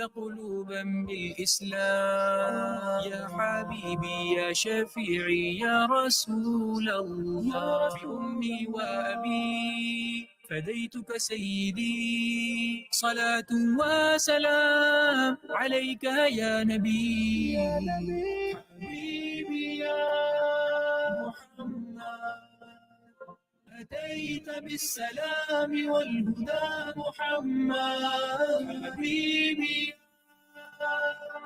قلوبا بالإسلام يا حبيبي يا شفيعي يا رسول الله أمي وأبي فديتك سيدي صلاة وسلام عليك يا نبي حبيبي يا محمد أتيت بالسلام والهدى محمد حبيبي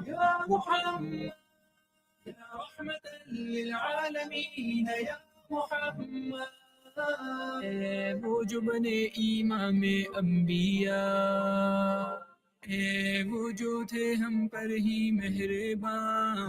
يا محمد يا رحمة للعالمين يا محمد وجبن إمام أنبياء वो जो थे हम पर ही मेहरबान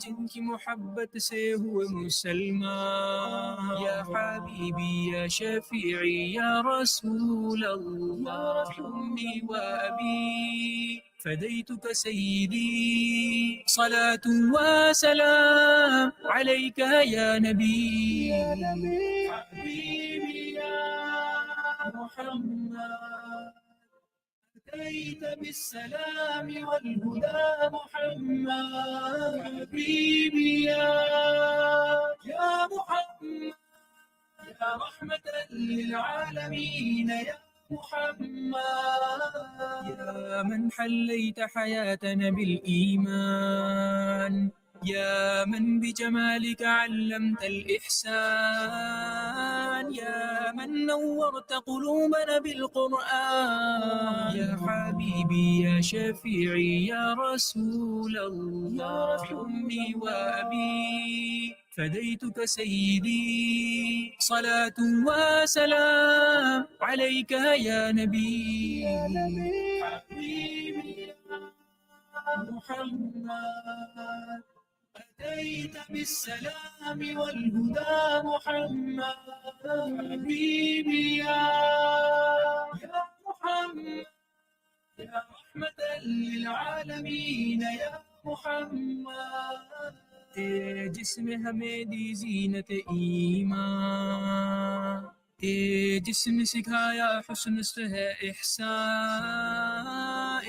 जिनकी मोहब्बत से हुए मुसलमान या हबीबी या शफीई या रसूल अल्लाह उम्मी व अबी فديتك سيدي صلاة وسلام عليك يا نبي حبيبي يا محمد أتيت بالسلام والهدى محمد حبيبي يا محمد يا رحمة للعالمين يا محمد يا من حليت حياتنا بالإيمان يا من بجمالك علمت الإحسان يا من نورت قلوبنا بالقرآن يا حبيبي يا شفيعي يا رسول الله أمي وأبي فديتك سيدي صلاة وسلام عليك يا نبي حبيبي يا محمد أتيت بالسلام والهدى محمد حبيبي يا محمد يا رحمة للعالمين يا محمد जिस्म हमें दी जीनत ईमान जिस्म सिखाया हुस्न से है इहसान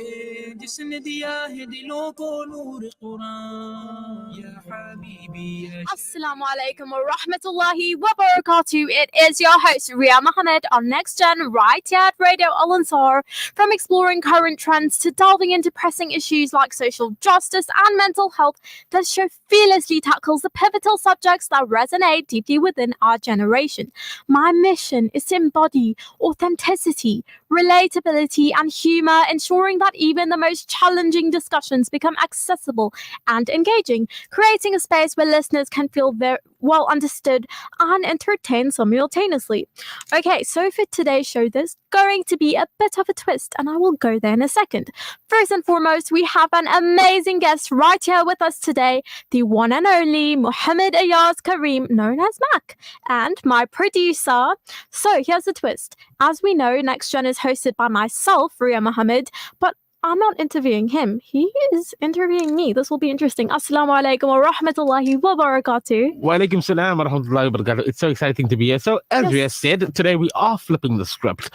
जिसने दिया है दिलों को नूर कुरान या हबीबी या Assalamu alaikum wa rahmatullahi wa barakatuh. It is your host Ria Mahomed on Next Gen right here at Radio Al Ansar. From exploring current trends to delving into pressing issues like social justice and mental health, this show fearlessly tackles the pivotal subjects that resonate deeply within our generation. My mission is to embody authenticity, relatability, and humor, ensuring that even the most challenging discussions become accessible and engaging, creating a space where listeners can feel very well understood and entertained simultaneously. Okay, so for today's show, there's going to be a bit of a twist, and I will go there in a second. First and foremost, we have an amazing guest right here with us today, the one and only Mohammed Ayaz Kareem, known as Mac, and my producer. So here's the twist. As we know, Next Gen is hosted by myself, Ria Mohammed, but I'm not interviewing him. He is interviewing me. This will be interesting. Assalamu alaikum wa rahmatullahi wa barakatuh. Wa alaikum salam wa rahmatullahi wa barakatuh. It's so exciting to be here. So, as Ria said, today we are flipping the script.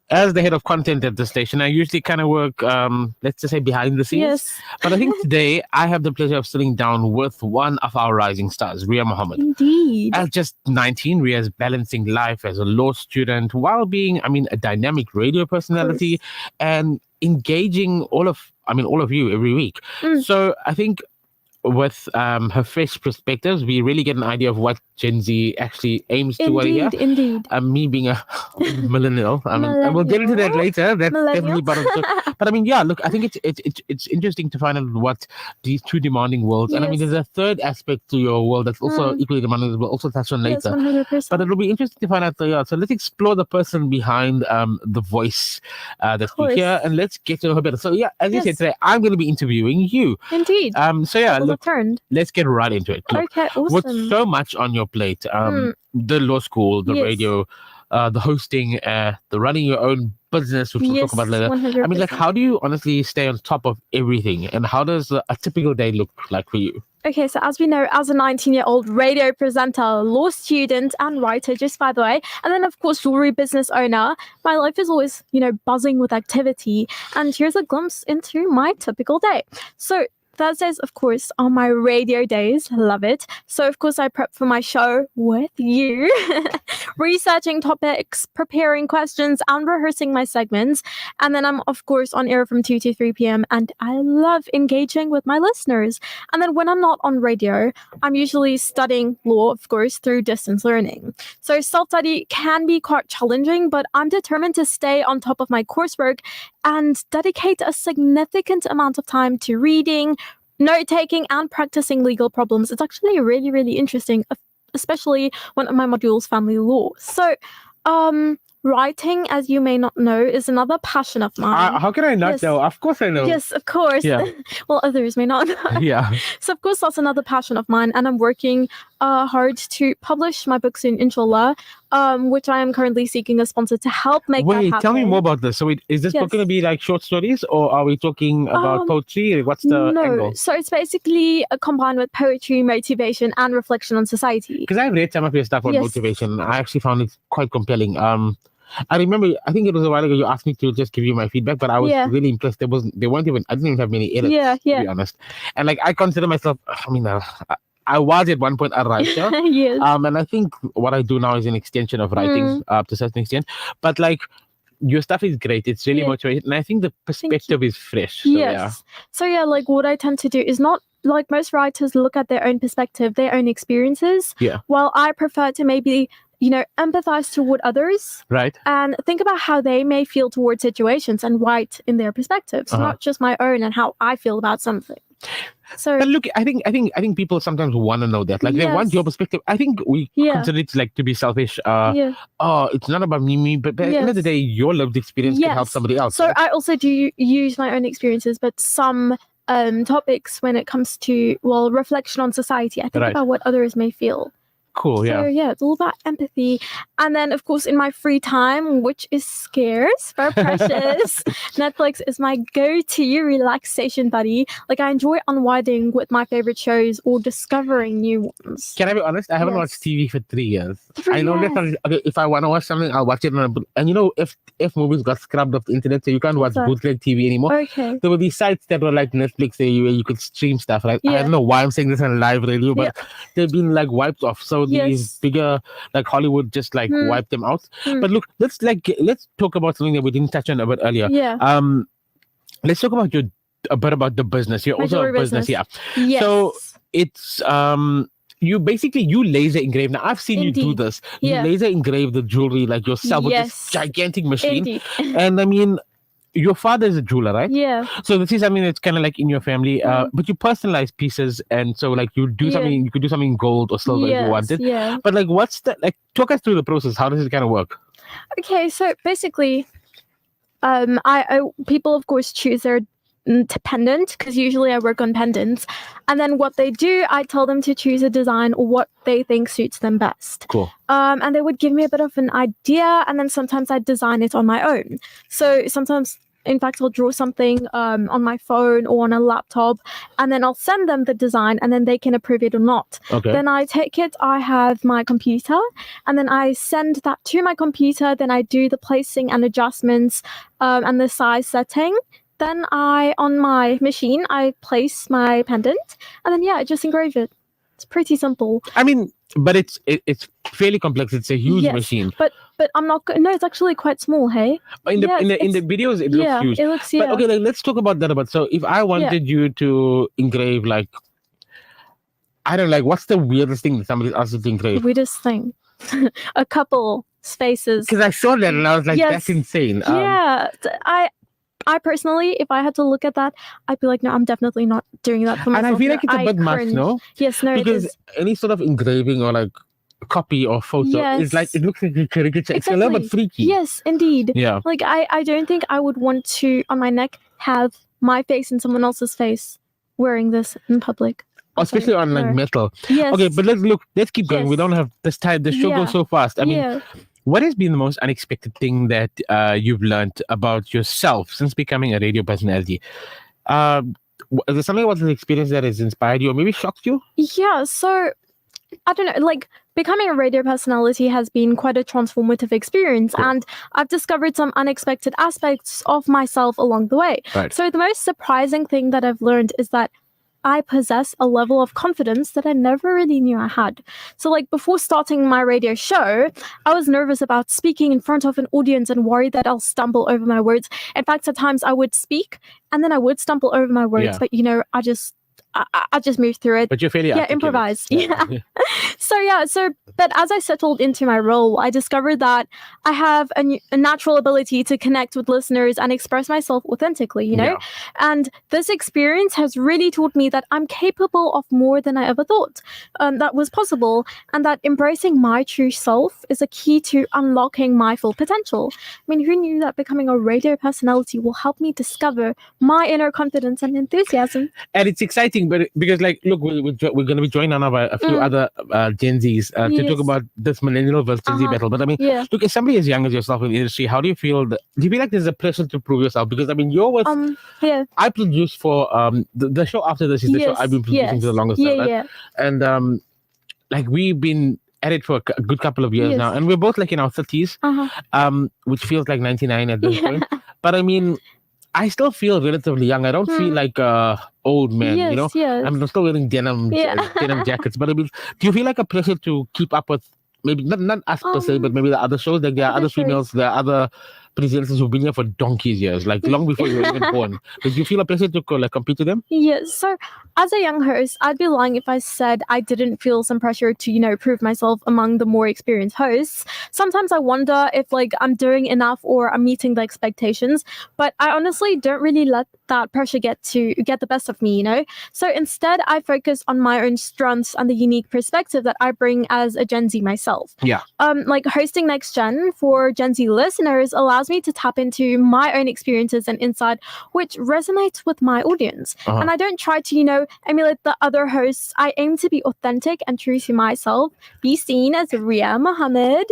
As the head of content at the station, I usually kind of work, let's just say, behind the scenes. Yes. But I think today I have the pleasure of sitting down with one of our rising stars, Ria Mahomed. Indeed. At just 19, Ria is balancing life as a law student while being, a dynamic radio personality and engaging all of you every week. So I think with her fresh perspectives, we really get an idea of what Gen Z actually aims to here. Indeed. Me being a millennial, and we'll get into that later. That's definitely part of it. But look, I think it's interesting to find out what these two demanding worlds, and there's a third aspect to your world that's also equally demanding. We'll also touch on later. Yes, 100%. But it'll be interesting to find out. So let's explore the person behind the voice that we hear, and let's get to know her better. So as you said today, I'm going to be interviewing you. Indeed. Let's get right into it. Look, okay, awesome. With so much on your plate, the law school, the radio, the hosting, the running your own business, which we'll talk about later. 100%. I mean, like, how do you honestly stay on top of everything? And how does a typical day look like for you? Okay, so as we know, as a 19-year-old radio presenter, law student, and writer, just by the way, and then, of course, jewelry business owner, my life is always, buzzing with activity. And here's a glimpse into my typical day. So Thursdays, of course, are my radio days. Love it. So, of course, I prep for my show with you, researching topics, preparing questions, and rehearsing my segments. And then I'm, of course, on air from 2 to 3 p.m. And I love engaging with my listeners. And then when I'm not on radio, I'm usually studying law, of course, through distance learning. So self-study can be quite challenging, but I'm determined to stay on top of my coursework and dedicate a significant amount of time to reading, note-taking, and practicing legal problems. It's actually really, really interesting, especially one of my modules, family law. So, writing, as you may not know, is another passion of mine. How can I not know? Of course I know. Yes, of course. Yeah. Well, others may not know. Yeah. So, of course, that's another passion of mine. And I'm working hard to publish my book soon, inshallah, which I am currently seeking a sponsor to help make that happen. Tell me more about this. So is this book going to be like short stories, or are we talking about poetry? What's the angle? So it's basically combined with poetry, motivation, and reflection on society. Because I've read some of your stuff on motivation. I actually found it quite compelling. I remember, I think it was a while ago, you asked me to just give you my feedback, but I was really impressed. They weren't even, I didn't even have many edits, to be honest. And like, I consider myself, I was at one point a writer. Yes. And I think what I do now is an extension of writing to a certain extent. But like, your stuff is great. It's really motivating. And I think the perspective is fresh. So, yes. So like what I tend to do is not, like most writers look at their own perspective, their own experiences. Yeah. While I prefer to maybe empathize toward others, right, and think about how they may feel towards situations and write in their perspectives, not just my own and how I feel about something. So, but look, I think people sometimes want to know that, like they want your perspective. I think we consider it like to be selfish. Oh, it's not about me, but at the end of the day, your lived experience can help somebody else. So right? I also do use my own experiences, but some topics when it comes to reflection on society, I think about what others may feel. Cool, So it's all about empathy. And then, of course, in my free time, which is scarce but precious, Netflix is my go-to relaxation buddy. Like, I enjoy unwinding with my favorite shows or discovering new ones. Can I be honest? I haven't watched TV for 3 years. I know that if I want to watch something, I'll watch it. And if movies got scrubbed off the internet, so you can't watch bootleg TV anymore. Okay. There were these sites that were like Netflix where you could stream stuff. Right? I don't know why I'm saying this on live radio, but they've been like wiped off. So these bigger, like Hollywood, just like wipe them out. But look, let's talk about something that we didn't touch on a bit earlier. Let's talk about a bit about the business. You're also a business, Yes. So it's you laser engrave. Now I've seen you do this. You laser engrave the jewelry like yourself with this gigantic machine. Indeed. And I mean, your father is a jeweler, right? Yeah. So this is something that's kind of like in your family, but you personalize pieces, and so like you do something, you could do something in gold or silver if you wanted. Yeah. But like, what's the talk us through the process? How does it kind of work? Okay, so basically, people of course choose their pendant, because usually I work on pendants, and then what they do, I tell them to choose a design or what they think suits them best. Cool. And they would give me a bit of an idea, and then sometimes I design it on my own. So sometimes, in fact, I'll draw something on my phone or on a laptop, and then I'll send them the design, and then they can approve it or not. Okay. Then I take it, I have my computer, and then I send that to my computer. Then I do the placing and adjustments and the size setting. Then on my machine, I place my pendant, and then I just engrave it. It's pretty simple. I mean, but it's fairly complex. It's a huge machine. But I'm not. No, it's actually quite small. Hey. In the videos, it looks huge. It looks. But okay, let's talk about that. So if I wanted you to engrave, like, I don't know, like, what's the weirdest thing that somebody asked you to engrave? Weirdest thing, a couple spaces. Because I saw that and I was like, that's insane. I personally, if I had to look at that, I'd be like, no, I'm definitely not doing that for myself. And I feel like it's a bit much, no? Yes, no, because it is. Any sort of engraving or like copy or photo is like, it looks like a caricature. It's a little bit freaky. Yes, indeed. Yeah. Like, I don't think I would want to, on my neck, have my face and someone else's face wearing this in public. Especially on like metal. Yes. Okay, but let's keep going. We don't have this time. The show goes so fast. I mean, what has been the most unexpected thing that you've learned about yourself since becoming a radio personality? Is there something about this experience that has inspired you or maybe shocked you? Yeah, so I don't know, like becoming a radio personality has been quite a transformative experience, Cool. and I've discovered some unexpected aspects of myself along the way. Right. So the most surprising thing that I've learned is that I possess a level of confidence that I never really knew I had. So, like, before starting my radio show, I was nervous about speaking in front of an audience and worried that I'll stumble over my words. In fact, at times I would speak and then I would stumble over my words, Yeah. but I just moved through it. But you're fairly articulate. Improvised. Yeah. But as I settled into my role, I discovered that I have a natural ability to connect with listeners and express myself authentically, Yeah. And this experience has really taught me that I'm capable of more than I ever thought that was possible, and that embracing my true self is a key to unlocking my full potential. I mean, who knew that becoming a radio personality will help me discover my inner confidence and enthusiasm? And it's exciting, but because, like, look, we're going to be joined on by a few other Gen Zs to Yes. talk about this millennial versus Gen Z battle. But I mean, Yeah. look, as somebody as young as yourself in the industry, how do you feel? Do you feel like there's a pressure to prove yourself? Because I mean, you're with Yeah. I produced for the show after this is the show Yes, I've been producing for the longest time, right? Yeah. And like we've been at it for a good couple of years Yes. now, and we're both like in our 30s, which feels like 99 at this point. But I mean, I still feel relatively young. I don't feel like old man, Yes, you know. yes. I'm still wearing denim jackets. But I mean, do you feel like a pressure to keep up with maybe not us per se, but maybe the other shows? Like there are other females, there are other presenters who've been here for donkey's years, like long before you were even born. But do you feel a pressure to like compete with them? Yes. So as a young host, I'd be lying if I said I didn't feel some pressure to, prove myself among the more experienced hosts. Sometimes I wonder if like I'm doing enough or I'm meeting the expectations, but I honestly don't really let that pressure get the best of me. So instead I focus on my own strengths and the unique perspective that I bring as a Gen Z myself. Yeah. Like hosting Next Gen for Gen Z listeners allows me to tap into my own experiences and insight, which resonates with my audience. And I don't try to, emulate the other hosts. I aim to be authentic and true to myself, be seen as Ria Mahomed.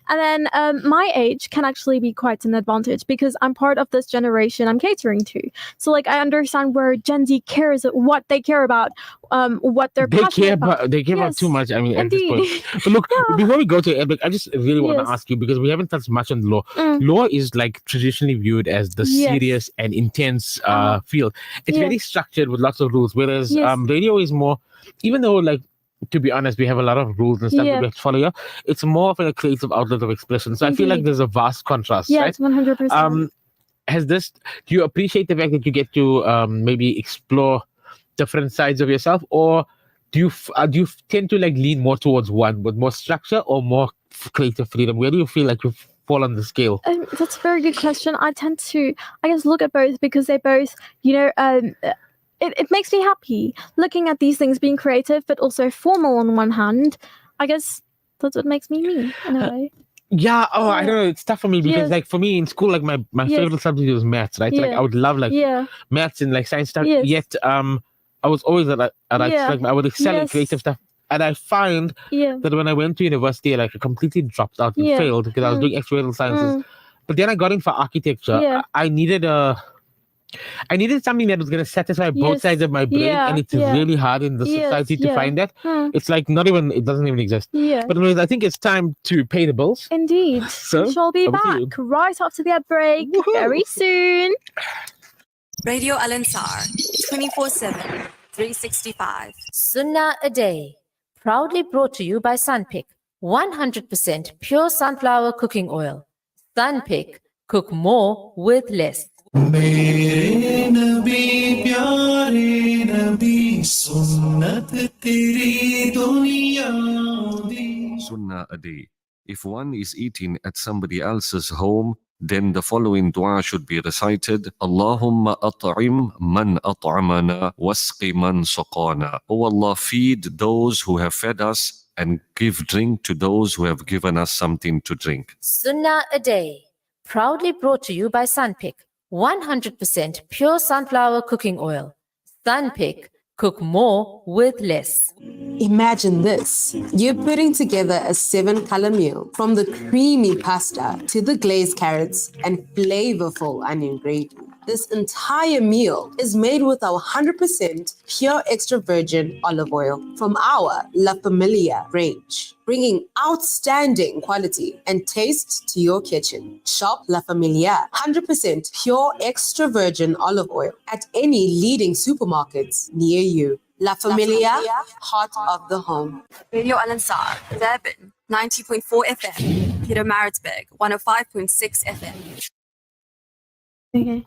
And then my age can actually be quite an advantage because I'm part of this generation I'm catering to. So like I understand where Gen Z cares, what they care about, what they're passionate about. They care about too much. I mean, at this Indeed. point. But look, before we go to Epic, I just really want to ask you, because we haven't touched much on law. Law is like traditionally viewed as the serious and intense field. It's very structured with lots of rules, whereas radio is more, even though like, to be honest, we have a lot of rules and stuff that we have to follow here. It's more of a creative outlet of expression. So I feel like there's a vast contrast, right? Yes, 100%. Do you appreciate the fact that you get to maybe explore different sides of yourself, or do you tend to like lean more towards one with more structure or more creative freedom? Where do you feel like you fall on the scale? That's a very good question. I tend to, I guess, look at both because they both, it makes me happy looking at these things being creative but also formal on one hand. I guess that's what makes me in a way. Yeah, I don't know. It's tough for me because, like, for me in school, like my favorite subject was maths, right? So, like, I would love like maths and like science stuff. Yet, I was always like I would excel in creative stuff, and I find that when I went to university, like, I completely dropped out and failed because I was doing external sciences. But then I got in for architecture. I needed something that was going to satisfy both sides of my brain, and it's really hard in the society to find that. It's like it doesn't even exist. But anyways, I think it's time to pay the bills. Indeed. So we shall be back right after the ad break very soon. Radio Al Ansar, 24/7, 365. Sunnah a Day, proudly brought to you by Sunpick, 100% pure sunflower cooking oil. Sunpick, cook more with less. मेरे नबी प्यारे नबी सुन्नत तेरी दुनिया दी. Sunnah a day. If one is eating at somebody else's home, then the following dua should be recited. Allahumma at'im man at'amana wasqi man saqana. O Allah, feed those who have fed us and give drink to those who have given us something to drink. Sunnah a Day, proudly brought to you by Sunpick, 100% pure sunflower cooking oil. Sunpick, Cook more with less. Imagine this. You're putting together a 7-color meal, from the creamy pasta to the glazed carrots and flavorful onion gravy. This entire meal is made with our 100% pure extra virgin olive oil from our La Familia range, bringing outstanding quality and taste to your kitchen. Shop La Familia 100% pure extra virgin olive oil at any leading supermarkets near you. La Familia, heart of the home. Radio Al-Ansar, Durban, 90.4 FM. Peter Maritzburg, 105.6 FM. Okay.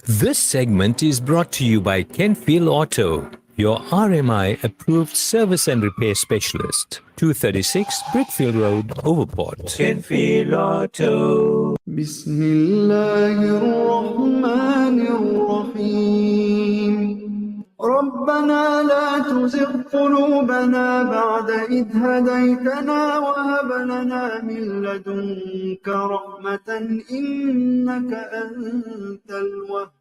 This segment is brought to you by Kenfield Auto, your RMI approved service and repair specialist. 236 Brickfield Road, Overport. Kenfield Auto. بسم الله الرحمن الرحيم ربنا لا تزغ قلوبنا بعد إذ هديتنا وهب لنا من لدنك رحمة إنك أنت الوهاب.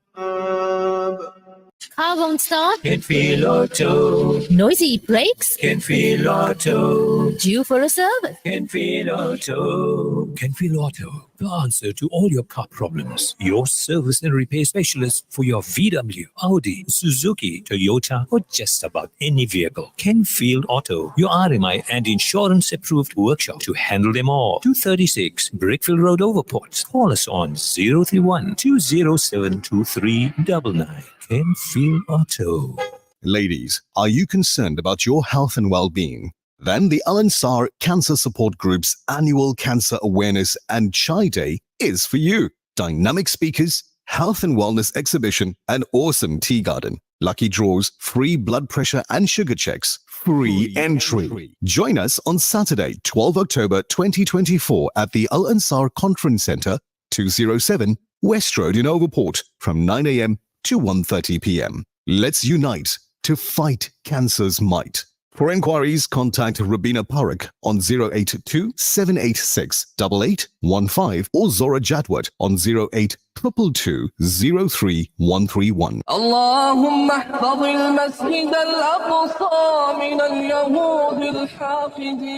Car won't start? Kenfield Auto. Noisy brakes? Kenfield Auto. Due for a service? Kenfield Auto. Kenfield Auto, the answer to all your car problems. Your service and repair specialist for your VW, Audi, Suzuki, Toyota, or just about any vehicle. Kenfield Auto, your RMI and insurance approved workshop to handle them all. 236 Brickfield Road, Overport. Call us on 031 207 2399. Kenfield Auto. Ladies, are you concerned about your health and well-being? Then the Al-Ansar Cancer Support Group's annual Cancer Awareness and Chai Day is for you. Dynamic speakers, health and wellness exhibition, an awesome tea garden, lucky draws, free blood pressure and sugar checks, free entry. Join us on Saturday, 12 October 2024 at the Al-Ansar Conference Center, 207 West Road in Overport from 9 a.m. to 1:30 p.m. Let's unite to fight cancer's might. For inquiries, contact Rabina Parak on 082 786 8815 or Zora Jadwat on 08 222 03131. اللهم احفظ المسجد الأقصى من اليهود الحاقدين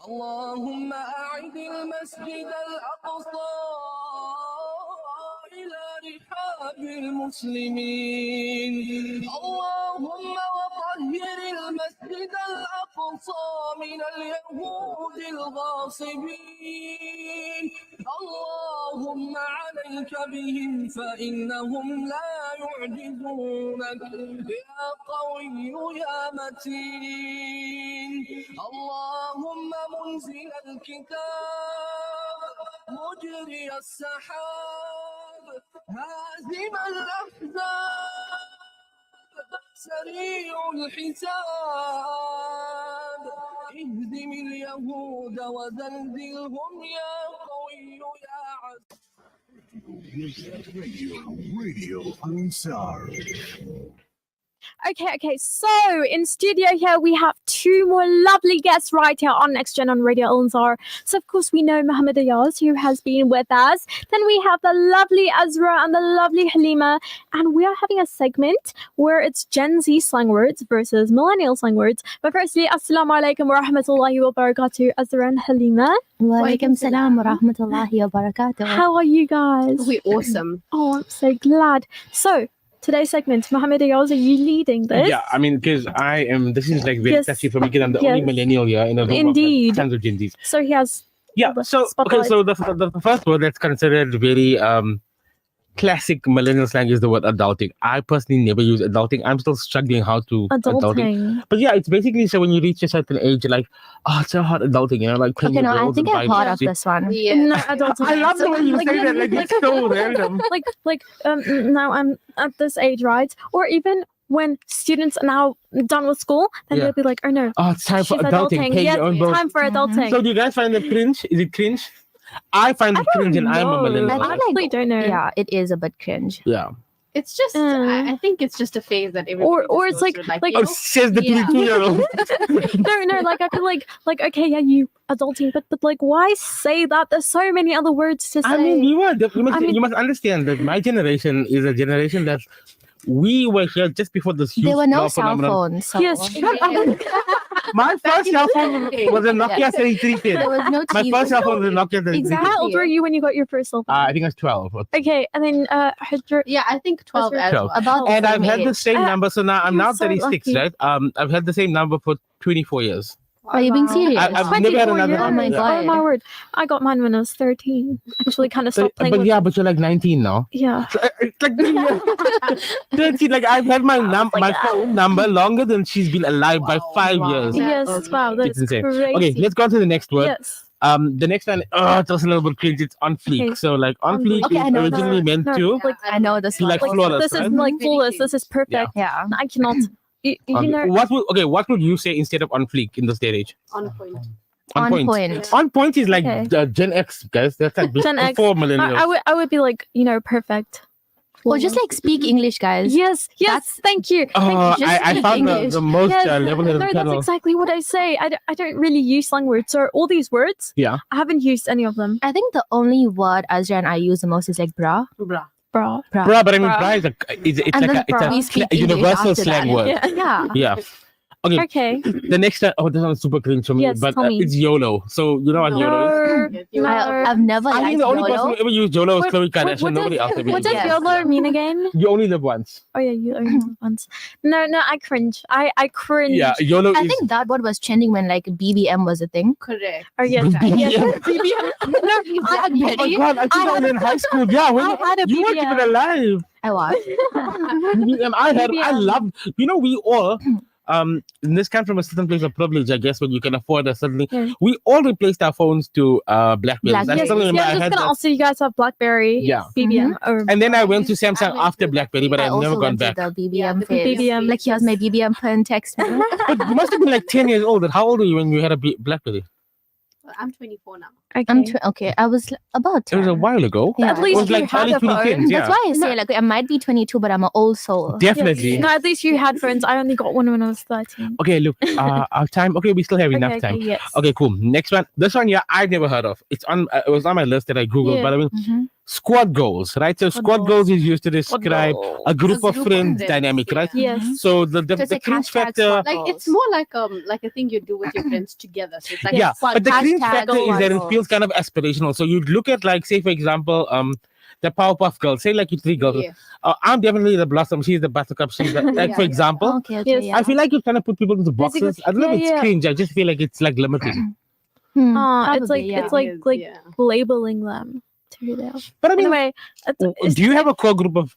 اللهم أعد المسجد الأقصى إلى رحاب المسلمين اللهم وطهر المسجد الأقصى من اليهود الغاصبين اللهم عليك بهم فإنهم لا يعجزونك يا قوي يا متين اللهم منزل الكتاب مجري السحاب هازم الأحزاب سريع الحساب اهزم اليهود وزلزلهم يا قوي يا عزيز Radio Al-Ansar. Okay. So in studio here we have two more lovely guests right here on Next Gen on Radio Al-Ansar. So of course we know Mahomed Ayaz, who has been with us. Then we have the lovely Azra and the lovely Halima, and we are having a segment where it's Gen Z slang words versus millennial slang words. But firstly, Assalamu alaikum wa rahmatullahi wa barakatuh, Azra and Halima. Wa alaikum salam wa rahmatullahi wa barakatuh. How are you guys? We're awesome. Oh, I'm so glad. So today's segment, Mahomed Ayaz, are you leading this? Yeah, I mean, because this is like very touchy for me because I'm the only millennial here in a room Indeed. of tons of Gen Zs. So he has So the first word that's considered very classic millennial slang is the word adulting. I personally never use adulting. I'm still struggling how to adulting. But yeah, it's basically so when you reach a certain age, you're like, oh, it's so hard adulting, you know, like Okay, no, I think I've heard of this one. Yeah. No, adulting. I love the way you say that, like it's so random. Now I'm at this age, right? Or even when students are now done with school, then they'll be like, oh no, it's time for adulting. Pay Yes, your own it's bills. time for adulting. So do you guys find it cringe? Is it cringe? I find it cringe and I'm a millennial. I actually don't know. Yeah, it is a bit cringe. Yeah. It's just, I think it's just a phase that everybody or just it's goes like through, Oh, says the 22-year-old. no, like I feel like okay, yeah, you adulting, but like why say that? There's so many other words to say. I mean, you must understand that my generation is a generation that we were here just before this huge There were no cloud cell phenomenon. phones. So. Yes, shut up. My first cell phone was a Nokia 3310. There was no My TV. first cell phone was a Nokia 3310. Exactly. How old were you when you got your first cell phone? I think I was 12. Okay, and then Yeah, I think 12 as well. About And the I've same had the age. same number, so now I'm you're now so 36, lucky. right? I've had the same number for 24 years. Are you being serious? I've never had 24 another. years. Oh my yeah. God. Oh my word! I got mine when I was 13. Actually, kind of stopped playing But with yeah, them. but you're like 19 now. Yeah. So, it's like 13, like I've had my phone number longer than she's been alive by 5 years. Yes. Wow, that's It's insane. crazy. Okay, let's go on to the next word. Yes. The next one, it's also a little bit cringe. It's on fleek. Okay. So like on On fleek fleek. Okay, I is know originally meant to like I know this be one. like flawless, this right? is like flawless. This is perfect. Yeah. I cannot. You know. What would you say instead of on fleek in this day and age? On point. On point. point. On point is like Okay. Gen X, guys. That's like Gen X. before millennials. I would be like, perfect. Or just like speak English, guys. Yes, thank you. I speak found English. the most Yes. level-headed No, channel. that's exactly what I say. I don't really use slang words. So all these words, Yeah. I haven't used any of them. I think the only word Azra and I use the most is like bra. Bruh. Bra. Bruh, but I mean, Bruh. bruh is it's And like then a we speak English universal after slang that. word. Yeah. Yeah. Yeah. Okay. Okay. The next one, this one is super cringe for me, Yes, but tell me. it's YOLO. So you know what YOLO is? No. I've never I liked think the only person YOLO. who ever used YOLO was Khloe Kardashian. what Nobody does- else ever What used does it. Yes. YOLO mean again? You only live once. Oh yeah, you only once. No, I cringe. I cringe. Yeah, YOLO I is. think that word was trending when like BBM was a thing. Correct. Oh yes. BBM. Yes. BBM. No, I had Oh my God, I think I was in high school. Yeah, when I had a you weren't even BBM. alive. I was. BBM, I BBM. loved, we all, and this comes from a certain place of privilege, I guess, when you can afford a certain, Yeah. we all replaced our phones to Blackberries. I Blackberries. still remember Yeah, I I'm just had gonna that. also you guys have BlackBerry. Yeah. BBM. Or And then I went to Samsung went after to BlackBerry, but I I've also never gone went to back. the Yeah, BBM the phase. BBM. Like here's my BBM pen text. me. But you must have been like 10 years old. How old were you when you had a BlackBerry? I'm 24 now. okay. I'm okay. I was about It was a 10. while ago. Yeah. At It least was you like had early a phone. 2010s, yeah. That's why I say like I might be 22, but I'm an old soul. Definitely. No, at least you had phones. I only got one when I was 13. Okay, look, our time. Okay, we still have enough time. Okay, yes. Okay, cool. Next one. This one, yeah, I never heard of. It's on. It was on my list that I googled. Yeah. But I mean, Mhm. squad goals, right? So Squad squad goals. goals is used to describe goals. a group A of group of friends friends, dynamic, right? Yes. So the So it's the like cringe hashtag factor. squad Like it's more like a thing you do with your friends together. So it's like Yeah, fun. but the cringe hashtag factor is that it goals. feels kind of aspirational. So you'd look at, like, say for example, the Powerpuff Girls. Say like you three girls. Yes. I'm definitely the Blossom. She's the Buttercup. She's the, like, for example. Okay, Yes. yeah. I feel like you kind of put people into boxes. Basically, I don't know if it's yeah. cringe. I just feel like it's like limiting. Hmm, It's like probably, yeah. it's like Yes, like yeah. labeling them to who they are. But I mean, Anyway, do you have a core group of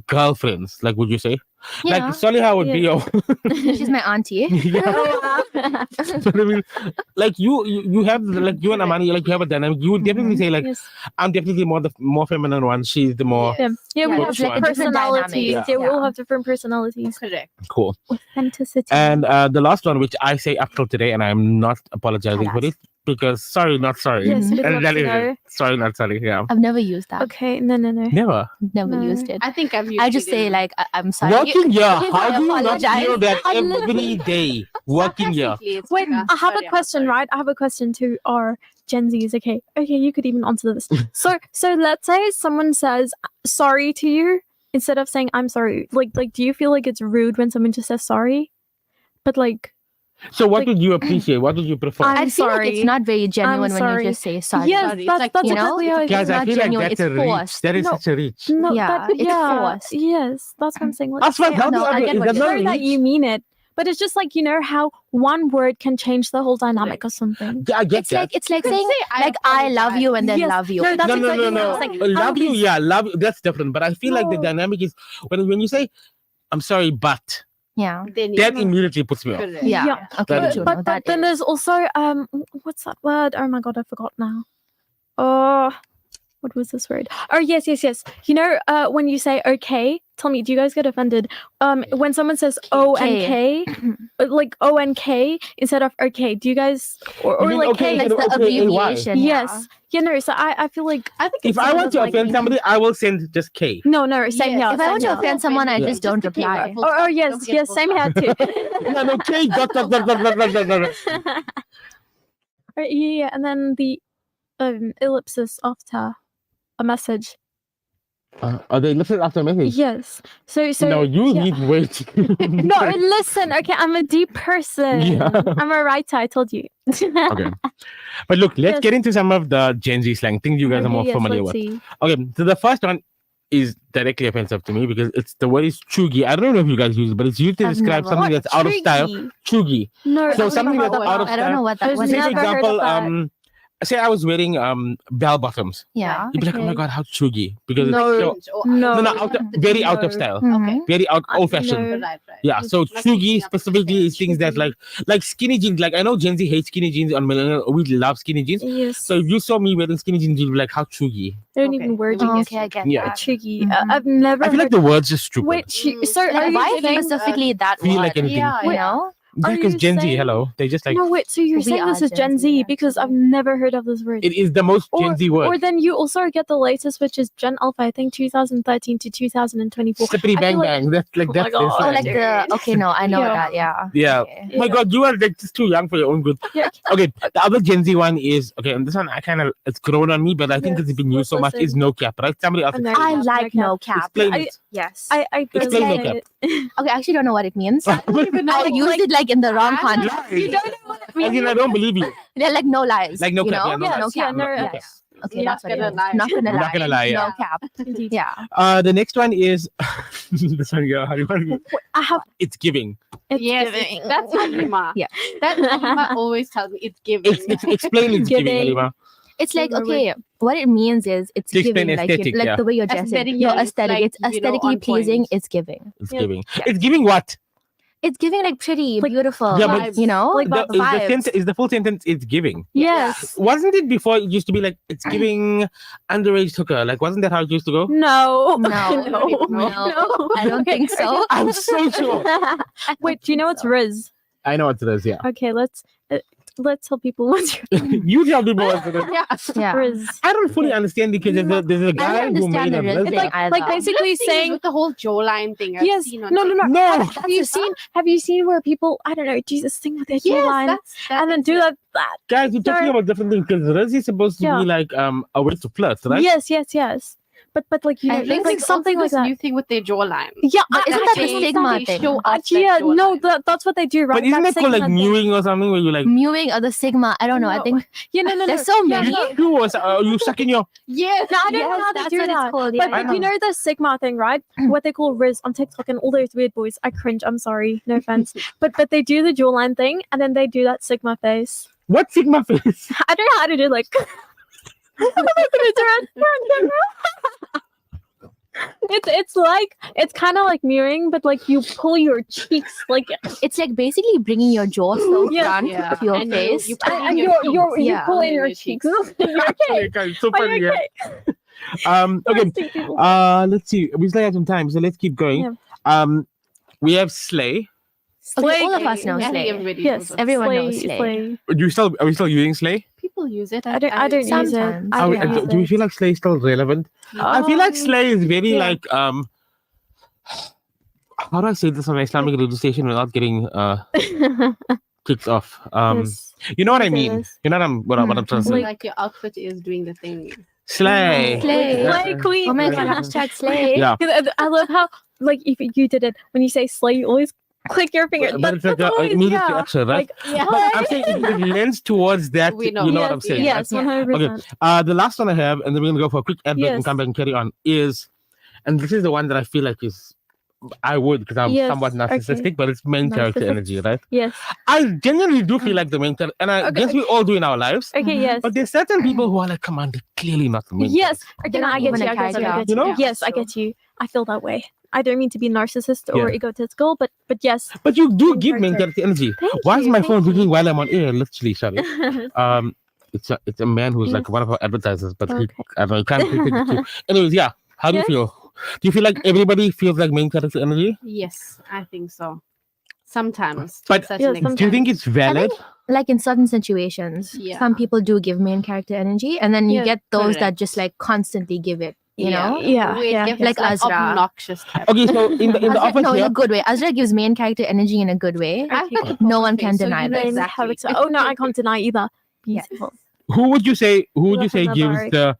girlfriends? Like, would you say? Yeah. Like, Soliha would be your. She's my auntie. Yeah. But I mean, like you have like you and Amani, like you have a dynamic. You would definitely say like, yes. I'm definitely the more feminine one. She's the more Yeah, Yeah, we it's have like a different personalities. dynamic. Yeah, we all Yeah. have different personalities. Correct. cool. Authenticity. And the last one, which I say up till today, and I'm not apologizing for it because sorry, not sorry. Yes, we'd And love that to is know. it. Sorry, not sorry. Yeah, I've never used that. Okay, no. never. Never No. used it. I think I've used I just it say in- like I'm sorry. Working year. I How do you not apologize. feel that I every day? Working year. Sarcastically, it's Wait, like, I have sorry, a I'm question, sorry. right? I have a question to our Gen Zs. Okay, you could even answer this. So let's say someone says sorry to you instead of saying I'm sorry. Like, do you feel like it's rude when someone just says sorry? But like, So what Like- would you appreciate? What would you prefer? I'm I feel like sorry. it's not very genuine when sorry. you just say sorry. yes, sorry. It's that's like, that's you know, exactly how I Guys, feel. I not feel like genuine, that's it's a reach. forced. That is No. such a reach. No, Yeah, but it's yeah, forced. yes, that's what I'm saying. Like, Aswad, say, how I do know, I I do? get Is what that you're not know a that reach? you mean it, but it's just like how one word can change the whole dynamic of something. Yeah, I get It's that. like it's like You could saying say, like I love you and then Yes. love you. No, that's no, exactly no, what I no. was like. Love you, please. yeah, love you. That's different. But I feel like the No. dynamic is when you say, "I'm sorry, but," Yeah. Then that you immediately puts me off. correct. Yeah. Yeah. Okay. That is- true, But no, that then is. there's also what's that word? Oh my god, I forgot now. Oh, what was this word? Oh, yes. You know, when you say okay, tell me, do you guys get offended? When someone says O and K, like O and K instead of okay, do you guys or mean like okay K? instead of abbreviation, Yes. You know, so I feel like if I want to offend somebody, I will send just K. No, same here. If I want to same here. offend someone, I just don't reply. Oh, yes, same here too. No, K. Dot. Yeah, and then the ellipsis after a message. Are they listening after a message? Yes. So no, you yeah. need wait. No, listen. Okay, I'm a deep person. Yeah. I'm a writer. I told you. Okay, but look, let's get into some of the Gen Z slang things you guys are more familiar with. See. Okay, so the first one is directly offensive to me because the word is chuggy. I don't know if you guys use it, but it's used to describe something that's out of style. Chuggy. No, so something that's out of style. I don't know what that was. Say for example, say I was wearing bell bottoms. Yeah. You'd be like, oh my god, how chuggy, because no, very out of style. Okay. Very old fashioned. Right. Yeah, so chuggy specifically is things that like skinny jeans. Like I know Gen Z hates skinny jeans on millennial. We love skinny jeans. Yes. So if you saw me wearing skinny jeans, you'd be like, how chuggy. I don't even wear jeans. Okay, I get Yeah. that. Chuggy. I've never. I feel like the word's just stupid. Wait, so Like, are why you saying specifically that feel word? like anything. Yeah, You know? Yeah, Are because you Gen Z, saying- hello, they just like No, wait. So you're We saying this are is Gen Z because I've never heard of this word. it is the most Gen Z word. Or then you also get the latest, which is Gen Alpha. I think 2013 to 2024. Slippity I bang feel like- bang. That's like Oh that's my God. their Oh, slang. like the okay, no, I know Yeah. that. Yeah. Yeah. Okay. My God, you are like just too young for your own good. Yeah. Okay, the other Gen Z one is okay, and this one I kind of it's grown on me, but I think Yes, it's been used so much. listen. Is no cap, right? Somebody else. No I cap, like no cap. Explain I- it. Yes. I Explain no barely cap. get it. Okay, I actually don't know what it means. I I used it like in the wrong context. You don't know what it means. mean, I don't believe you. They're like no lies. Like no you cap, know? yeah, no Yeah, lies. no cap. no, Yeah, cap. yeah. Okay, Not that's what it gonna is. lie. Not gonna lie. Not gonna lie, yeah. No cap. Indeed. Yeah. The next one is this one. Yeah, how do you I have. it's giving. It's Yes, giving. that's Halima. Yeah. That Halima always tells me it's giving. Explain it's giving, Giving. Halima. It's like Remember. okay, what it means is it's To explain giving like aesthetic, like yeah. the way you're dressing. Aesthetic, Your yeah, it's aesthetic. like, It's you know, aesthetically on pleasing. point. It's giving. It's Yeah. giving. Yeah. It's giving what? It's giving like pretty, beautiful. Yeah, but you know, like the, vibes. is the full sentence it's giving. Yes. Wasn't it before it used to be like it's giving underage hooker? Like wasn't that how it used to go? No. No. No. I don't think so. I'm so sure. Wait, do you know what's Riz? I know what it is, yeah. Okay, let's tell people what's You tell people what it is. Yeah. Riz. I don't fully understand because there's a guy don't who understand made a the Riz. thing Like either. basically saying with the whole jawline thing. I've yes. seen on No. No. Have you seen where people I don't know do this thing with their jawline Yes, and then do that? Guys, you're talking Sorry. about different things because Riz is supposed to Yeah. be like a way to flirt, right? Yes. But like you I know, think like it's something also like this that. new thing with their jawline. Yeah, Isn't that the stigma thing? Show off Yeah, that no, jawline. that's what they do, right? But isn't That that called like segment thing. mewing or something where you like Mewing or the sigma? I don't know. I No. think Yeah, no. there's so many. you or you sucking your Yes, No, I don't know Yes, how they that's do what that. it's called. Yeah, But you know the Sigma thing, right? What they call Riz on TikTok and all those weird boys. I cringe. I'm sorry. No offense. but they do the jawline thing and then they do that Sigma face. what Sigma face? I don't know how to do like. I'm not gonna do it. We're on camera. It's kind of like mirroring, but like you pull your cheeks like it's like basically bringing your jaw so Yeah. front Yeah. of your And face. you put and in you your you Yeah. pull in your Your cheeks. cheeks. You're okay. Okay, so Are funny, you yeah. okay? Okay. Roasting people. Let's see. We still have some time, so let's keep going. We have slay. Okay, all of us know I think slay. everybody Yes, knows it. Everyone knows slay. Are we still using slay? People use it. I don't use it. Sometimes. I don't use Do we it. feel like slay is still relevant? I feel like slay is very yeah. like how do I say this on an Islamic radio station without getting kicked off? Yes. You know what I Yes, it mean? is. You know what I'm trying to say? Like your outfit is doing the thing. Slay. Slay. Yeah. Slay queen. Oh my god, hashtag slay. Yeah. I love how like if you did it when you say slay, you always click your finger. But it's like That's a always, immediate yeah. reaction, right? Like, But I'm saying it lends towards that. We know. You know what Yes, I'm saying? Yes, right? 100%. Okay. The last one I have, and then we're gonna go for a quick ad break and Yes. come back and carry on. Is, and this is the one that I feel like is, I would because I'm Yes, somewhat narcissistic, okay. but it's main character Narcissist. energy, right? Yes. I genuinely do feel like the main character, and I Okay. guess we all do in our lives. Okay. Yes. But there's certain people who are like, come on, they're clearly not the main. Yes. Okay. They're No, not I get even you. a I get you. I character. get You know? Yes, I get you. I feel that way. I don't mean to be narcissist or Yeah. egotistical, but yes. But you do Main give main character. character energy. Thank Why is you, my thank phone you. ringing while I'm on air? Literally, sorry. it's a man who's like one of our advertisers, but Okay. I don't know, he can't take it too. Anyways, yeah. How do you feel? Do you feel like everybody feels like main character energy? Yes, I think so. Sometimes. But to a Yeah, certain do you think extent. it's valid? Like in certain situations, Yeah. some people do give main character energy, and then you Yeah, get those that correct. just like constantly give it. You Yeah. know? Where it gets, Like Azra. obnoxious type. Okay, so in the Azra, office no, in here, a good way. Azra gives main character energy in a good way. I've got the No poker one face, can so deny you know that. exactly. Oh no, I can't deny either. Beautiful. who would you say Love gives another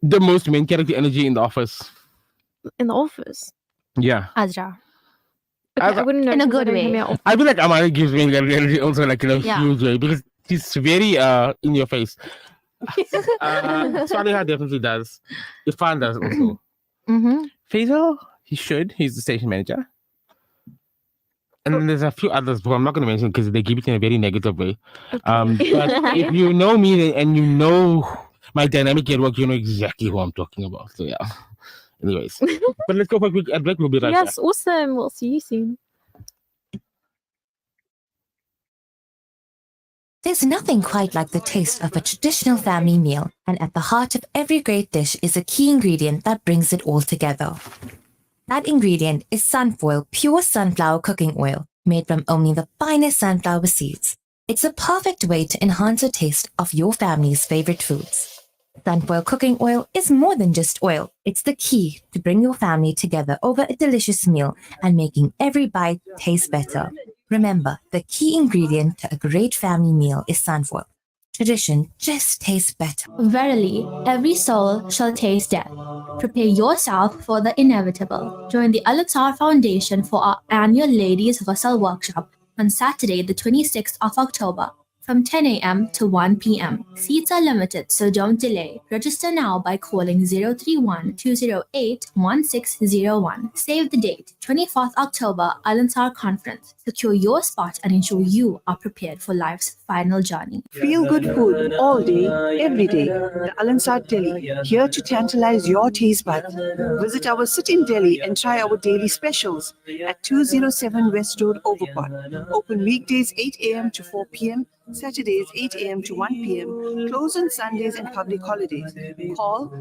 the most main character energy in the office? In the office, Yeah. Azra. Azra- I wouldn't know In a 'cause I good don't way. come here often. I feel like Amari gives main character energy also like in a Yeah. huge way because she's very in your face. Saliha definitely does. Ifan does also. Mm-hmm. Faisal, he's the station manager. And then there's a few others who I'm not going to mention because they give it in a very negative way. But if you know me and you know my dynamic at work, you know exactly who I'm talking about. So yeah. Anyways, but let's go for a quick ad break. We'll be right back. Yes, awesome. We'll see you soon. There's nothing quite like the taste of a traditional family meal, and at the heart of every great dish is a key ingredient that brings it all together. That ingredient is Sunfoil pure sunflower cooking oil, made from only the finest sunflower seeds. It's a perfect way to enhance the taste of your family's favorite foods. Sunfoil cooking oil is more than just oil. It's the key to bring your family together over a delicious meal and making every bite taste better. Remember, the key ingredient to a great family meal is sunfoil. Tradition just tastes better. Verily, every soul shall taste death. Prepare yourself for the inevitable. Join the Al-Atar Foundation for our annual Ladies Vassal Workshop on Saturday, the 26th of October, from 10 a.m. to 1 p.m. Seats are limited, so don't delay. Register now by calling 031-208-1601. Save the date, 24th October, Al-Ansar Conference. Secure your spot and ensure you are prepared for life's final journey. Feel good food all day, every day. The Al-Ansar Deli, here to tantalize your taste buds. Visit our sit-in deli and try our daily specials at 207 West Road, Overport. Open weekdays 8 a.m. to 4 p.m., Saturdays 8 a.m. to 1 p.m., close on Sundays and public holidays. Call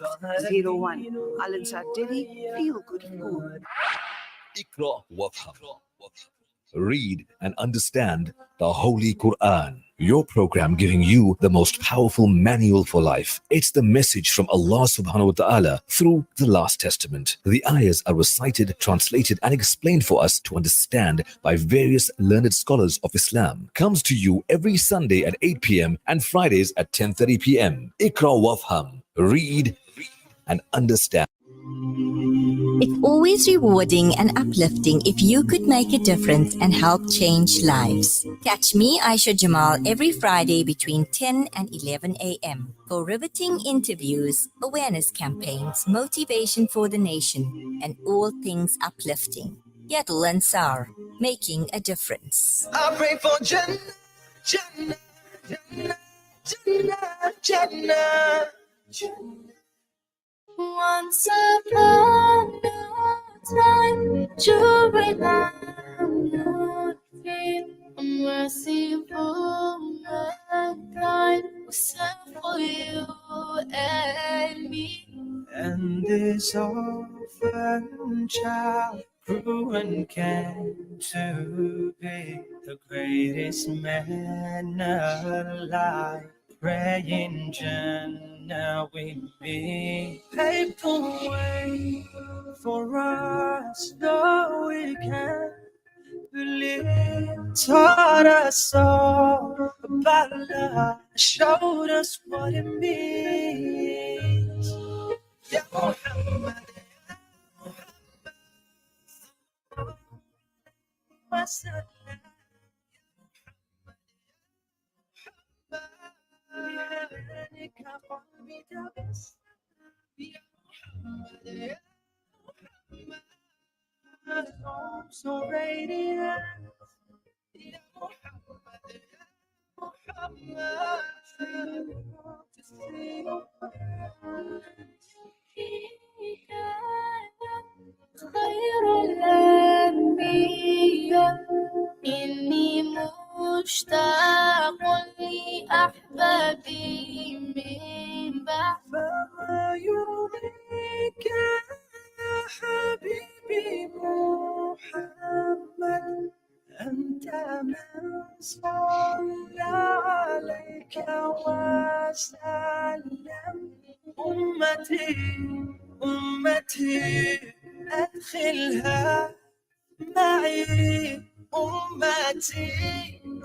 031-208-1601. Al-Ansar Deli, feel good food. Iqra Wafham. Read and understand the Holy Quran. Your program giving you the most powerful manual for life. It's the message from Allah subhanahu wa ta'ala through the Last Testament. The ayahs are recited, translated and explained for us to understand by various learned scholars of Islam. Comes to you every Sunday at 8 p.m. and Fridays at 10:30 p.m. Iqra Wafham. Read and understand. It's always rewarding and uplifting if you could make a difference and help change lives. Catch me, Aisha Jamal, every Friday between 10 and 11 a.m. for riveting interviews, awareness campaigns, motivation for the nation, and all things uplifting. Yatul Ansar, making a difference. I pray for Jannah, Jannah, Jannah, Jannah, Jannah, Jannah. Once upon a time, during my dream, a merciful mankind was sent for you and me. And this orphan child grew and came to be the greatest man alive. Praying Jannah with me, paved the way for us, though we can't believe. Taught us all about love, showed us what it means. Ya Muhammad, so radiant. Ya Muhammad, to see your خير الأنبياء إني مشتاق من صلى عليك وسلم أمتي أمتي أدخلها معي أمتي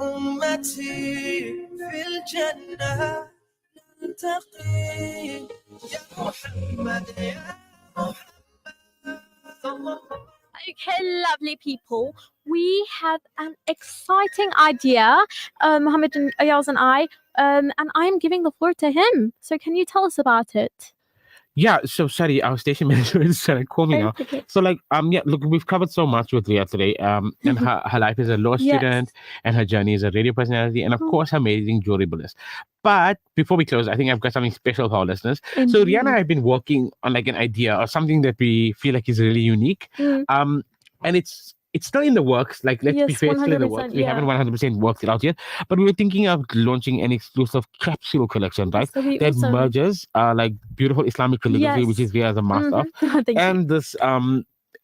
أمتي في الجنة نلتقي يا محمد يا Okay, lovely people. We have an exciting idea, Mohammed and Ayaz and I, and I'm giving the floor to him. So can you tell us about it? Yeah, so sorry, our station manager is trying to call me now. Okay. So yeah, look, we've covered so much with Ria today. And her life as a law student, and her journey as a radio personality, and of course her amazing jewelry. But before we close, I think I've got something special for our listeners. So Ria and I have been working on like an idea or something that we feel like is really unique. And it's still in the works. Like, let's be fair, it's still in the works. We haven't 100% worked it out yet. But we were thinking of launching an exclusive capsule collection, right? That merges like beautiful Islamic calligraphy, which is Ria as a master, and this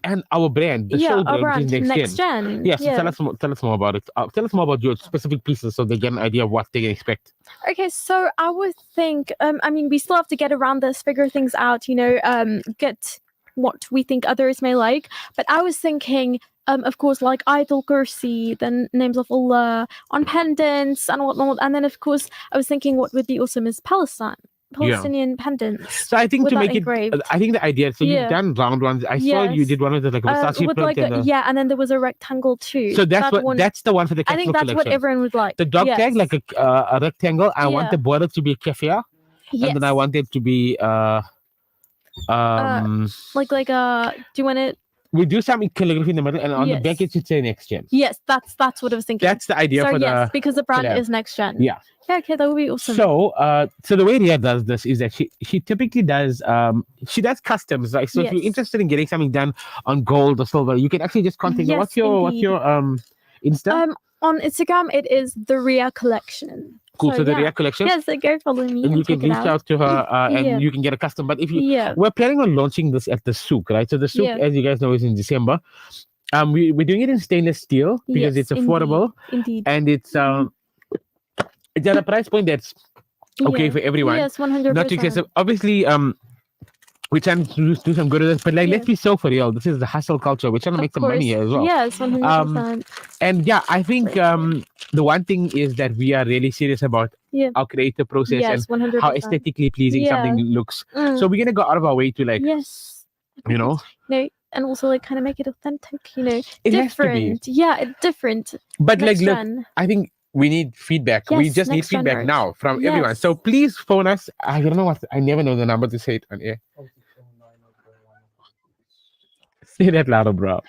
and our brand, the show brand, which is Next Gen. Yes, tell us more about it. Tell us more about your specific pieces so they get an idea of what they can expect. Okay, so I would think, I mean, we still have to get around this, figure things out, you know, get what we think others may like. But I was thinking, of course, like Ayatul Kursi, then names of Allah, on pendants and whatnot. And then, of course, I was thinking what would be awesome is Palestinian pendants. So I think to make engraved. it, I think the idea. So you've done round ones. I saw you did one with like a Versace with print. like and then there was a rectangle too. So that's that's the one for the capsule I think that's collection. what everyone would like. The dog tag, like a rectangle. I want the border to be a keffiyeh, and then I want it to be like do you want it? We do some calligraphy in the middle, and on the back it should say Next Gen. Yes, that's what I was thinking. That's the idea for the because the brand collab. is Next Gen. Yeah. Yeah, okay, that would be awesome. So, so the way Ria does this is that she typically does she does customs, right? So if you're interested in getting something done on gold or silver, you can actually just contact her. What's your Insta? On Instagram, it is the Ria Collection. Cool. So the Ria Collection. Yes, so go follow me. And you can reach out to her and you can get a custom. But if we're planning on launching this at the souk, right? So the souk, as you guys know, is in December. We're doing it in stainless steel because it's affordable. Indeed. And it's at a price point that's okay for everyone. Yes, 100%. Not too excessive. Obviously, we're trying to do some good with this, but like, let's be so for real. This is the hustle culture. We're trying to make some money here as well. Yes, 100%. And yeah, I think the one thing is that we are really serious about our creative process and 100%. how aesthetically pleasing something looks. So we're gonna go out of our way to like, you know. No, and also like kind of make it authentic, you know. It different. has to be. Yeah, it's different. But like, look, I think we need feedback. We just need feedback now from everyone. So please phone us. I don't know I never know the number to say it on air. Say that louder, bro.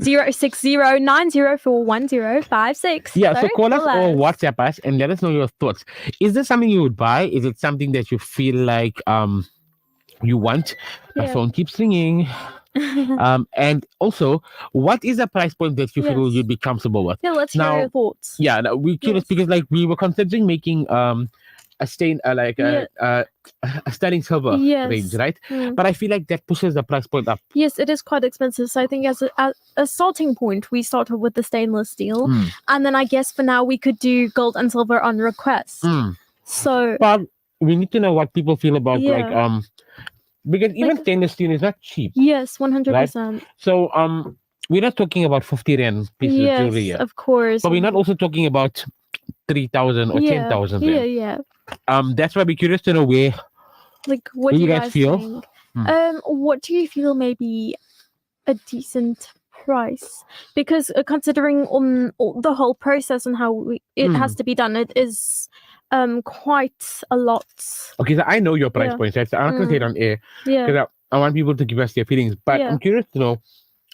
06090411056. Yeah, so call us or WhatsApp us and let us know your thoughts. Is this something you would buy? Is it something that you feel like you want? My phone keeps ringing. And also, what is the price point that you feel you'd be comfortable with? Yeah, let's hear your thoughts. Yeah, we're curious because like we were considering making a stain a sterling silver range, right? But I feel like that pushes the price point up. Yes, it is quite expensive. So I think as a starting point, we started with the stainless steel, and then I guess for now we could do gold and silver on request. So, but we need to know what people feel about like because even stainless steel is not cheap. Yes, 100%. So we're not talking about 50 rand pieces of jewelry here. Of course. But we're not also talking about 3,000 or 10,000. Yeah. That's why we're curious to know where. Like, what do you guys feel? think? What do you feel may be a decent price? Because considering on the whole process and how it has to be done, it is quite a lot. Okay, so I know your price points, right? So I'm not going to say it on air. Yeah. Because I want people to give us their feelings. But I'm curious to know,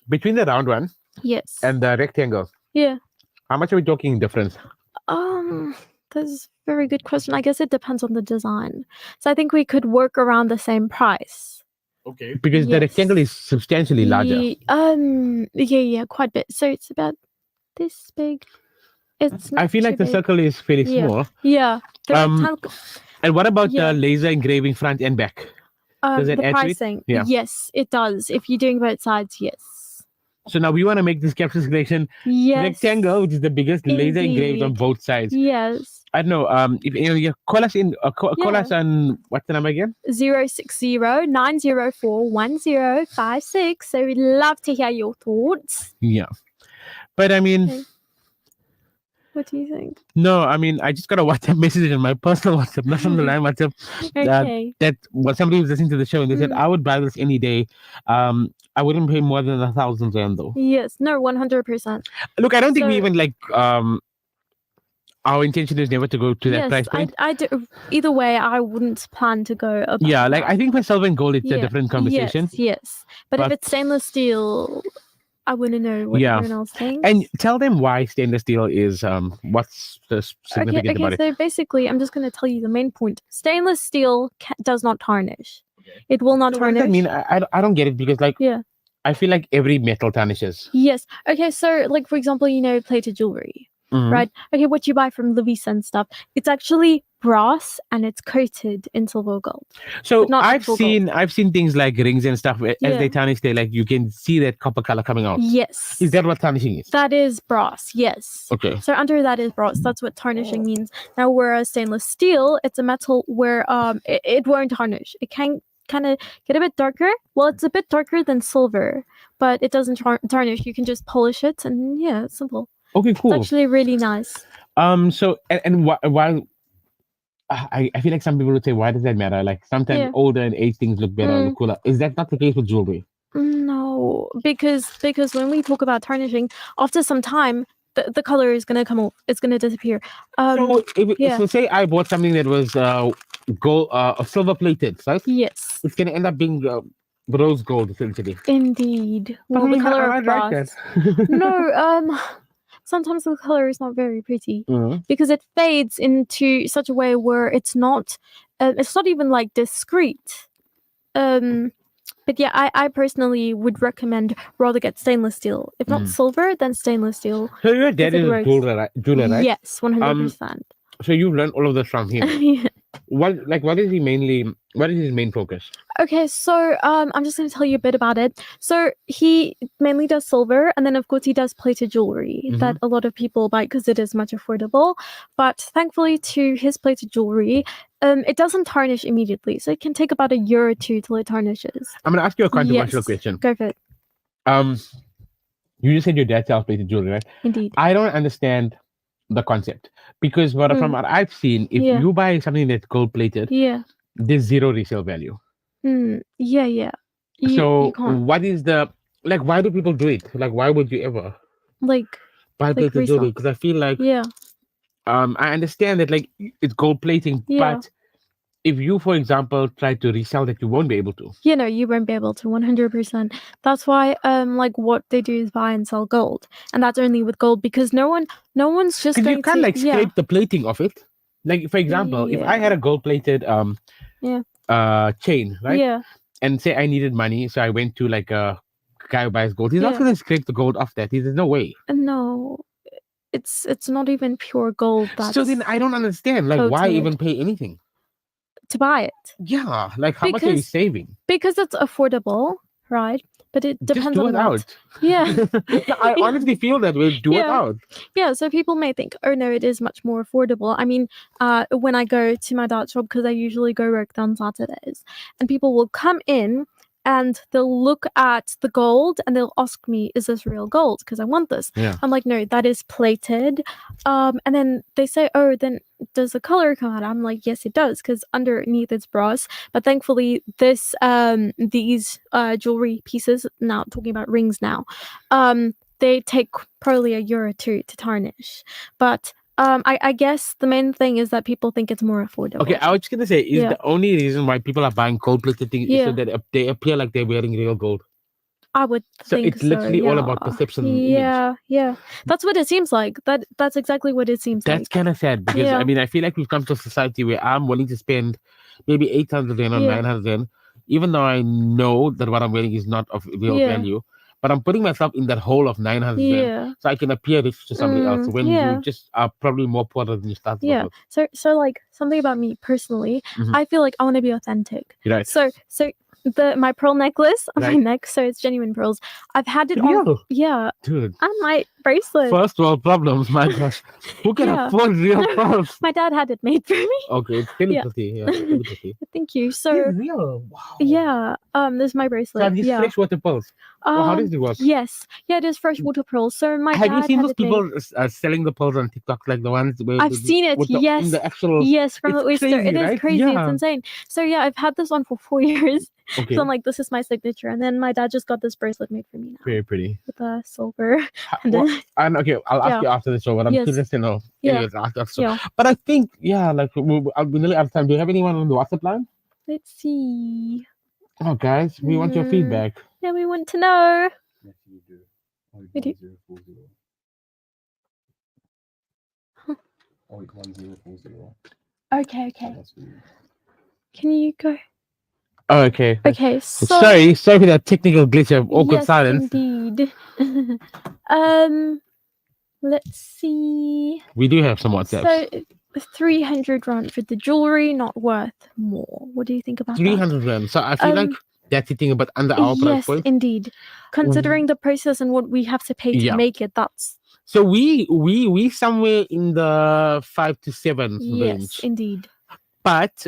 between the round one and the rectangle, how much are we talking difference? That's a very good question. I guess it depends on the design. So I think we could work around the same price. Okay. Because the rectangle is substantially larger. Yeah, quite a bit. So it's about this big. It's I feel like the circle is fairly small. Yeah. And what about the laser engraving front and back? Does it the add pricing? To it? Yeah. Yes, it does. If you're doing both sides, yes. So now we want to make this capsule selection Yes. rectangle, which is the biggest, laser engraved on Indeed. both sides. Yes. I don't know. If you call us in, call Yeah. us on what's the number again? 060-904-1056. So we'd love to hear your thoughts. Yeah, but I mean. Okay. What do you think? No, I mean, I just got a WhatsApp message on my personal WhatsApp, not on the line WhatsApp. Okay. That was somebody was listening to the show and they said, I would buy this any day. I wouldn't pay more than 1,000 rand though. Yes, no, 100%. Look, I don't think we even like, our intention is never to go to that price point. I do. Either way, I wouldn't plan to go above Yeah, like that. I think for silver and gold, it's a different conversation. Yes. But if it's stainless steel, I wouldn't know what everyone else thinks. And tell them why stainless steel is what's the significant about it. So basically, I'm just going to tell you the main point. Stainless steel does not tarnish. It will not tarnish. What does that mean? I don't get it because I feel like every metal tarnishes. Yes. Okay, so like for example, plated jewelry. Right? Okay, what you buy from Levis and stuff, it's actually brass and it's coated in silver or gold. So I've seen things like rings and stuff as they tarnish, you can see that copper color coming out. Yes. Is that what tarnishing is? That is brass, yes. Okay. So under that is brass. That's what tarnishing means. Now, whereas stainless steel, it's a metal where it won't tarnish. It can kind of get a bit darker. Well, it's a bit darker than silver, but it doesn't tarnish. You can just polish it, and yeah, it's simple. Okay, cool. It's actually really nice. So and why? I feel like some people would say, why does that matter? Like sometimes older and age things look better and look cooler. Is that not the case with jewelry? No, because when we talk about tarnishing, after some time, the color is gonna come off. It's gonna disappear. So say I bought something that was gold, silver plated, right? Yes. It's gonna end up being rose gold essentially. Indeed. But Well, the color of like brass. that. No, sometimes the color is not very pretty because it fades into such a way where it's not even like discreet. But yeah, I personally would recommend rather get stainless steel. If not silver, then stainless steel. So your dad is a jeweler, right? Yes, 100%. So you learned all of this from him. Yeah. What is his main focus? Okay, so I'm just going to tell you a bit about it. So he mainly does silver, and then of course he does plated jewelry that a lot of people buy because it is much affordable. But thankfully to his plated jewelry, it doesn't tarnish immediately. So it can take about a year or two till it tarnishes. I'm going to ask you a controversial question. Go for it. You just said your dad sells plated jewelry, right? Indeed. I don't understand the concept because from what I've seen, if you buy something that's gold plated, there's zero resale value. Yeah. So you can't. what is why do people do it? Like, why would you ever buy plated jewelry? Because I feel like I understand that it's gold plating, but if you, for example, try to resell that, you won't be able to. You won't be able to 100%. That's why what they do is buy and sell gold, and that's only with gold because no one's just going you can't scrape the plating of it. Like for example, if I had a gold plated chain, right? Yeah. And say I needed money, so I went to a guy who buys gold. He's not going to scrape the gold off that. There's no way. No, it's not even pure gold. So then I don't understand. Why even pay anything to buy it? Yeah, how much are you saving? Because it's affordable, right? But it depends Just do on it out. Yeah. I honestly feel that way. Do it out. Yeah, so people may think, oh no, it is much more affordable. I mean, when I go to my dart shop, because I usually go work on Saturdays, and people will come in and they'll look at the gold and they'll ask me, is this real gold? Because I want this. Yeah. I'm like, no, that is plated. And then they say, oh, then does the color come out? I'm like, yes, it does, because underneath it's brass. But thankfully, these jewelry pieces, now talking about rings now, they take probably a year or two to tarnish. But I guess the main thing is that people think it's more affordable. Okay, I was just gonna say, is the only reason why people are buying gold-plated things is so that they appear like they're wearing real gold? I would think it's literally all about perception. Yeah. That's what it seems like. That's exactly what it seems like. That's kind of sad because I mean, I feel like we've come to a society where I'm willing to spend maybe 800 rand or 900 rand, even though I know that what I'm wearing is not of real value. But I'm putting myself in that hole of 900 rand so I can appear rich to somebody else when you just are probably more poor than you started off with. So like something about me personally, I feel like I want to be authentic. Right. So my pearl necklace on my Right. neck, so it's genuine pearls. I've had it on, Real? yeah, Dude. and my bracelet. First world problems, my gosh. Who can Yeah. afford real pearls? My dad had it made for me. Okay, it's still Yeah. pretty. Yeah, still pretty. Thank you. So They're real. Wow. yeah, this is my So bracelet. are these Yeah. freshwater pearls? Well, how does it work? Yes. Yeah, it is freshwater pearls. So my Have you dad seen had those it made. people selling the pearls on TikTok, like the ones where I've seen it. with the, Yes. in the actual? Yes, from It's the oyster. crazy, It is right? crazy. Yeah. It's insane. So yeah, I've had this on for 4 years. Okay. So I'm like, this is my signature. And then my dad just got this bracelet made for me now Very pretty. with a silver. And Well, then, and okay, I'll ask Yeah. you after the show, but I'm Yes. curious to know. Yeah. Anyways, I'll ask you after the show. Yeah. But I think, yeah, like I'll be nearly out of time. Do you have anyone on the WhatsApp line? let's see. Oh, guys, we want your feedback. Yeah, we want to know. We do. Okay. Can you go? Oh, okay. Okay, so Sorry for that technical glitch of awkward yes, silence. indeed. Let's see. We do have some WhatsApps. So 300 rand for the jewelry, not worth more. What do you think about that? 300 rand. So I feel like that's hitting a bit under our price Yes, point. indeed. Considering the process and what we have to pay to Yeah. make it, that's So we somewhere in the 5 to 7 yes, range. indeed. But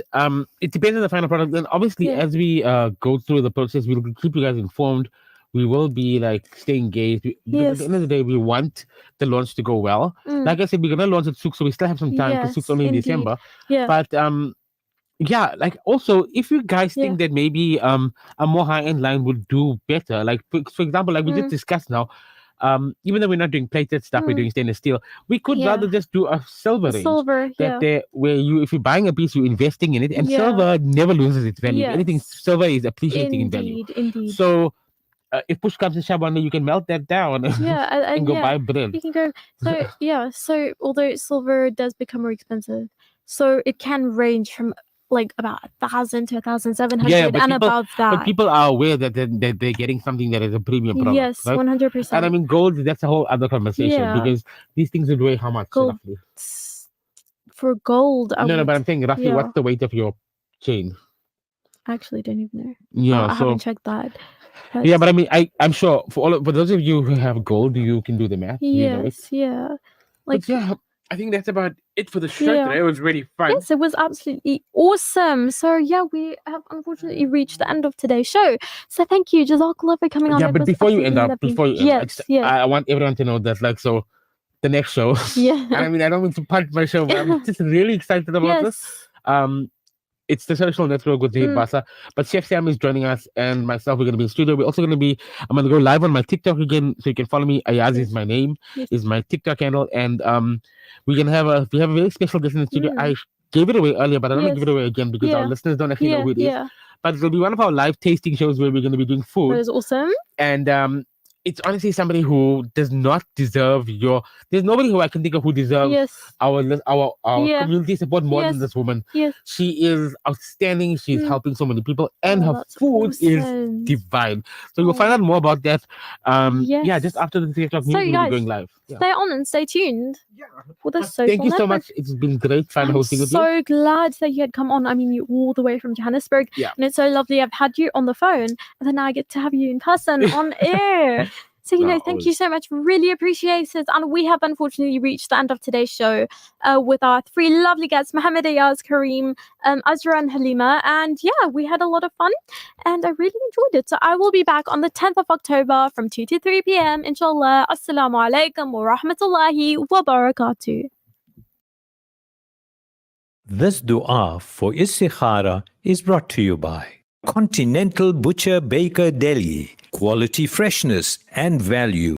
it depends on the final product. And obviously, Yeah. as we go through the process, we'll keep you guys informed. We will be like stay engaged. Because at the end of the day, we want the launch to go well. Mm. Like I said, we're gonna launch at Souk, so we still have some time because Yes, Souk's only in indeed. December. Yeah. But yeah, like also if you guys think that maybe a more high-end line would do better, like for example, like we just discussed now, even though we're not doing plated stuff, we're doing stainless steel, we could Yeah. rather just do a silver range. Silver, yeah. Where if you're buying a piece, you're investing in it, and Yeah. silver never loses its value. If anything, Yes. silver is appreciating in value. Indeed. So if push comes to shove, one day you can melt that down Yeah, and go yeah. buy bread. You can go. So yeah. So although silver does become more expensive, so it can range from like about 1,000 to 1,700 but and people, above that. but people are aware that they're getting something that is a premium product. Yes, right? 100%. And I mean, gold, that's a whole other conversation Yeah. because these things would weigh how much Gold, roughly? for gold, I No, would, but I'm saying roughly yeah. what's the weight of your chain? I actually don't even know. Yeah, I so haven't checked that. yeah, but I mean, I'm sure for those of you who have gold, you can do the math. You know it. Yes, yeah. But yeah, I think that's about it for the show Yeah. today. It was really fun. Yes, it was absolutely awesome. So yeah, we have unfortunately reached the end of today's show. So thank you, Jazakallah, for coming on. Yeah, It but was before you end absolutely up, lovely. I want everyone to know that, like, so the next show. Yeah. And I mean, I don't mean to punch my show, but I'm just really excited about this. It's the social network with Zahid Basa. But Chef Sam is joining us, and myself, we're going to be in studio. We're also going to be, I'm going to go live on my TikTok again, so you can follow me. Ayaz is my name, is my TikTok handle. And we have a very special guest in the studio. I gave it away earlier, but I don't want to give it away again because our listeners don't actually know who it is. But it'll be one of our live tasting shows where we're going to be doing food. That is awesome. And it's honestly somebody who does not deserve there's nobody who I can think of who deserves our community support more than this woman. Yes. She is outstanding. She's helping so many people, and her food is divine. So you'll find out more about that. Yeah, just after the 3 o'clock news, we'll be going live. Stay on and stay tuned for the social Thank you so network. much. It's been great fun hosting with you. So glad that you had come on. I mean, you all the way from Johannesburg. Yeah. And it's so lovely. I've had you on the phone, and then now I get to have you in person on air. So, thank you so much. Really appreciate it. And we have unfortunately reached the end of today's show with our 3 lovely guests, Mohammed, Ayaz, Kareem, Azra, and Halima. And yeah, we had a lot of fun and I really enjoyed it. So I will be back on the 10th of October from 2 to 3 p.m. Inshallah. Assalamu alaikum wa rahmatullahi wa barakatuh. This dua for istikhara is brought to you by Continental Butcher Baker Delhi. Quality, freshness, and value